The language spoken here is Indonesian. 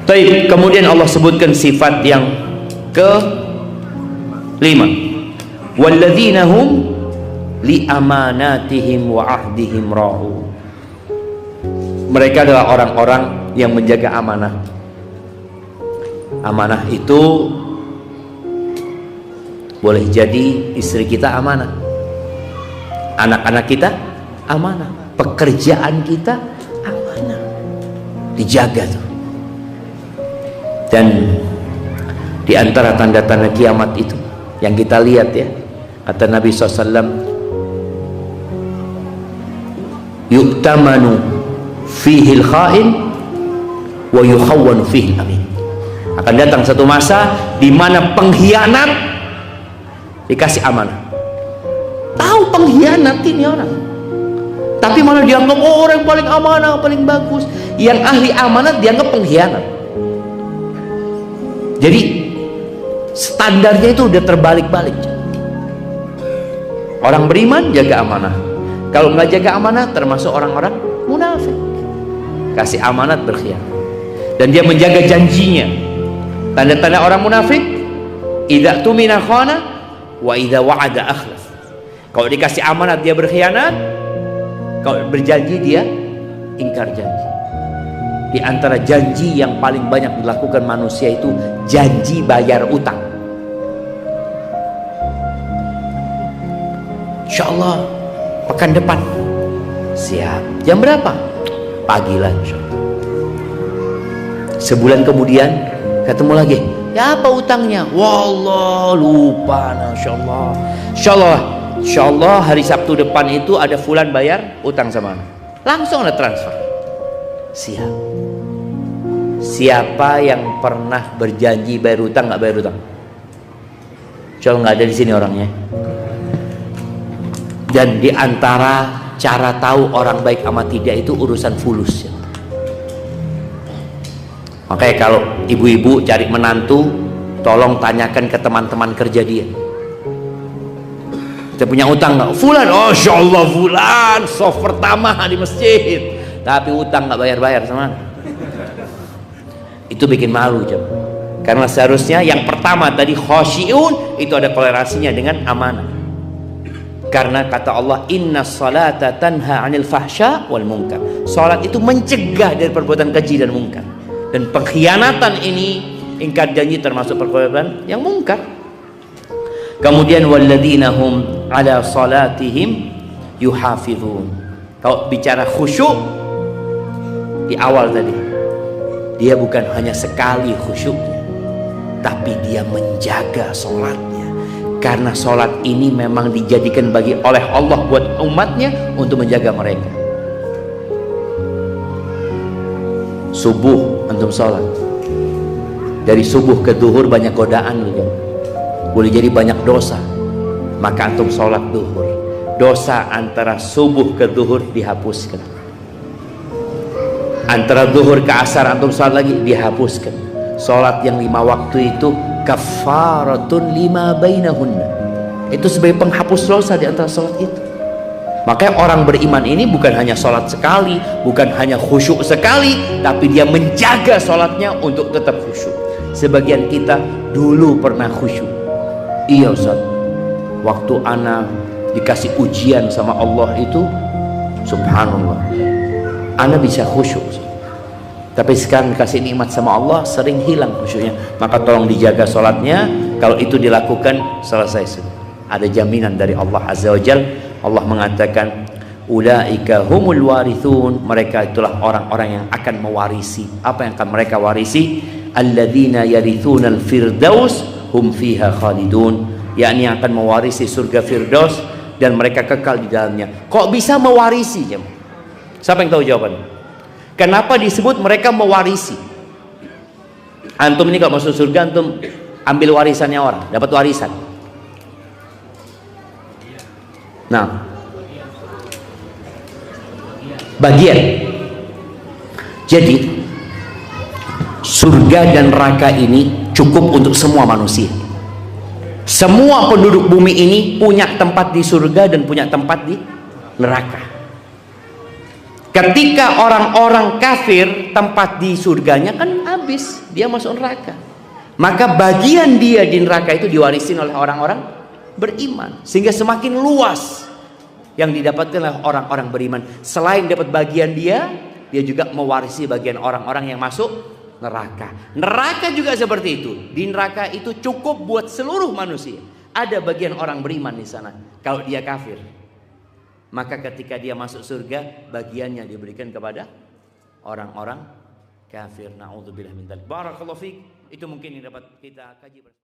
Baik, kemudian Allah sebutkan sifat yang ke-5. Walladzina hum li amanatihim wa ahdihim ra'un. Mereka adalah orang-orang yang menjaga amanah. Amanah itu boleh jadi istri kita amanah, anak-anak kita amanah, pekerjaan kita amanah, dijaga tuh. Dan di antara tanda-tanda kiamat itu yang kita lihat ya, kata Nabi SAW, yu'tamanu fihil kha'in wa yukhawwanu fihil amin. Akan datang satu masa di mana pengkhianat dikasih amanah. Tahu pengkhianat ini orang, tapi malah dianggap orang yang paling amanah, paling bagus. Yang ahli amanat dianggap pengkhianat. Jadi standarnya itu udah terbalik-balik. Orang beriman jaga amanah, kalau nggak jaga amanah termasuk orang-orang munafik. Kasih amanat berkhianat, dan dia menjaga janjinya. Tanda-tanda orang munafik, idza tumina khana wa idza wa'ada akhlaf. Kalau dikasih amanat dia berkhianat, kalau berjanji dia ingkar janji. Di antara janji yang paling banyak dilakukan manusia itu janji bayar utang. Insyaallah pekan depan siap. Jam berapa? Pagi lah insyaallah. Sebulan kemudian ketemu lagi. Ya apa utangnya? Wallah lupa. Insyaallah. Insyaallah hari Sabtu depan itu ada fulan bayar utang sama anak. Langsung ada transfer. Siap. Siapa yang pernah berjanji bayar utang nggak bayar utang? Insyaallah nggak ada di sini orangnya. Dan di antara cara tahu orang baik sama tidak itu urusan fulus ya. Makanya kalau ibu-ibu cari menantu, tolong tanyakan ke teman-teman kerja dia. Kita punya utang nggak? Fulan, oh insyaallah fulan soft pertama di masjid, tapi utang nggak bayar-bayar sama. Itu bikin malu jam. Karena seharusnya yang pertama tadi khosyiun itu ada kolerasinya dengan amanah. Karena kata Allah, inna salata tanha anil fahsya wal munkar. Salat itu mencegah dari perbuatan keji dan munkar. Dan pengkhianatan ini, ingkar janji termasuk perbuatan yang munkar. Kemudian walladzina hum ala salatihim yuhafizun. Kalau bicara khusyuk di awal tadi, dia bukan hanya sekali khusyuknya, tapi dia menjaga sholatnya. Karena sholat ini memang dijadikan oleh Allah buat umatnya untuk menjaga mereka. Subuh antum sholat, dari subuh ke duhur banyak godaan loh, boleh jadi banyak dosa. Maka antum sholat duhur, dosa antara subuh ke duhur dihapuskan. Antara duhur ke asar antum sholat lagi dihapuskan. Sholat yang 5 waktu itu kafaratun lima bainahunna, itu sebagai penghapus dosa di antara sholat itu. Makanya orang beriman ini bukan hanya sholat sekali, bukan hanya khusyuk sekali, tapi dia menjaga sholatnya untuk tetap khusyuk. Sebagian kita dulu pernah khusyuk. Iya Ustaz, waktu ana dikasih ujian sama Allah itu subhanallah, ana bisa khusyuk. Tapi sekarang dikasih nikmat sama Allah sering hilang khusyuknya. Maka tolong dijaga sholatnya. Kalau itu dilakukan selesai sudah. Ada jaminan dari Allah Azza wa Jal. Allah mengatakan ulaika humul warithun, mereka itulah orang-orang yang akan mewarisi. Apa yang akan mereka warisi? Alladzina yarithunal firdaus hum fiha khalidun, yakni yang akan mewarisi surga Firdaus dan mereka kekal di dalamnya. Kok bisa mewarisi? Siapa yang tahu jawabannya? Kenapa disebut mereka mewarisi? Antum ini kalau masuk surga, antum ambil warisannya orang, dapat warisan. Nah, bagian. Jadi surga dan neraka ini cukup untuk semua manusia. Semua penduduk bumi ini punya tempat di surga dan punya tempat di neraka. Ketika orang-orang kafir tempat di surganya kan habis, dia masuk neraka. Maka bagian dia di neraka itu diwarisin oleh orang-orang beriman, sehingga semakin luas yang didapatkan oleh orang-orang beriman. Selain dapat bagian dia juga mewarisi bagian orang-orang yang masuk neraka. Neraka juga seperti itu. Di neraka itu cukup buat seluruh manusia. Ada bagian orang beriman di sana. Kalau dia kafir, maka ketika dia masuk surga, bagiannya diberikan kepada orang-orang kafir. Na'udzubillah min dzalik. Barakallahu fiik. Itu mungkin yang dapat kita kaji bersama.